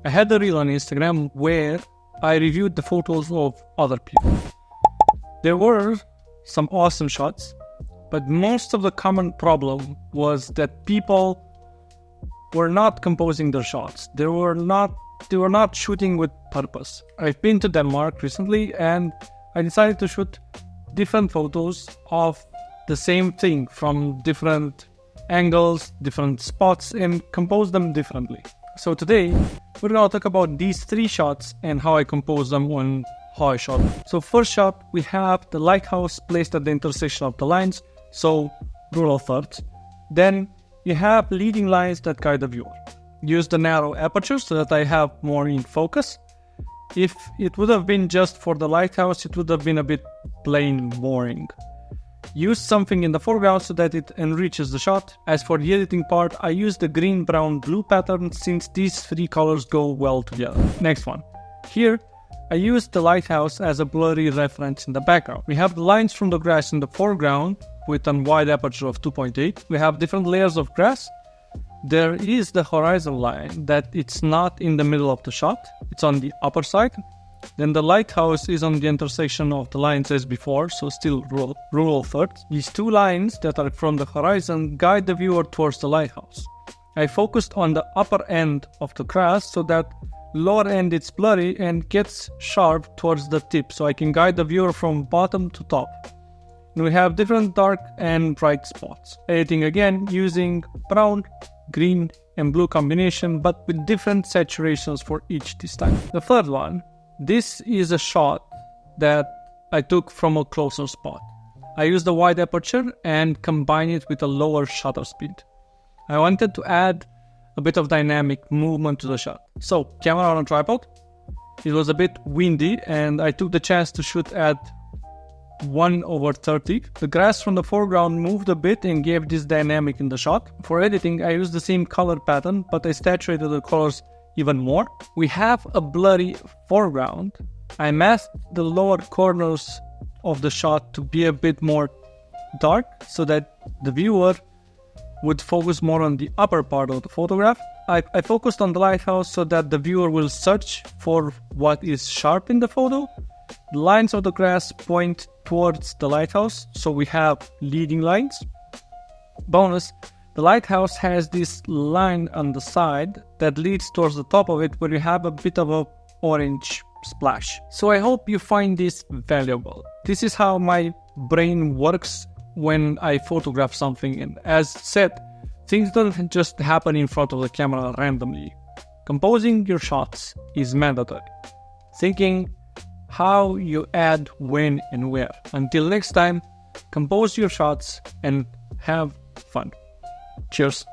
I had a reel on Instagram where I reviewed the photos of other people. There were some awesome shots, but most of the common problem was that people were not composing their shots. They were not shooting with purpose. I've been to Denmark recently and I decided to shoot different photos of the same thing from different angles, different spots, and compose them differently. So today, we're going to talk about these 3 shots and how I compose them and how I shot them. So first shot, we have the lighthouse placed at the intersection of the lines, so rule of thirds. Then you have leading lines that guide the viewer. Use the narrow aperture so that I have more in focus. If it would have been just for the lighthouse, it would have been a bit plain boring. Use something in the foreground so that it enriches the shot. As for the editing part, I use the green, brown, blue pattern since these 3 colors go well together. Next one. Here, I used the lighthouse as a blurry reference in the background. We have the lines from the grass in the foreground with a wide aperture of 2.8. We have different layers of grass. There is the horizon line that it's not in the middle of the shot. It's on the upper side. Then the lighthouse is on the intersection of the lines as before, so still rule of thirds. These 2 lines that are from the horizon guide the viewer towards the lighthouse. I focused on the upper end of the grass so that lower end it's blurry and gets sharp towards the tip, so I can guide the viewer from bottom to top. And we have different dark and bright spots. Editing again using brown, green and blue combination, but with different saturations for each this time. The third one. This is a shot that I took from a closer spot. I used a wide aperture and combined it with a lower shutter speed. I wanted to add a bit of dynamic movement to the shot. So, camera on a tripod. It was a bit windy and I took the chance to shoot at 1/30. The grass from the foreground moved a bit and gave this dynamic in the shot. For editing, I used the same color pattern, but I saturated the colors even more. We have a blurry foreground. I masked the lower corners of the shot to be a bit more dark so that the viewer would focus more on the upper part of the photograph. I focused on the lighthouse so that the viewer will search for what is sharp in the photo. The lines of the grass point towards the lighthouse, so we have leading lines. Bonus, the lighthouse has this line on the side that leads towards the top of it where you have a bit of a orange splash. So I hope you find this valuable. This is how my brain works when I photograph something, and as said, things don't just happen in front of the camera randomly. Composing your shots is mandatory. Thinking how you add when and where. Until next time, compose your shots and have fun. Cheers.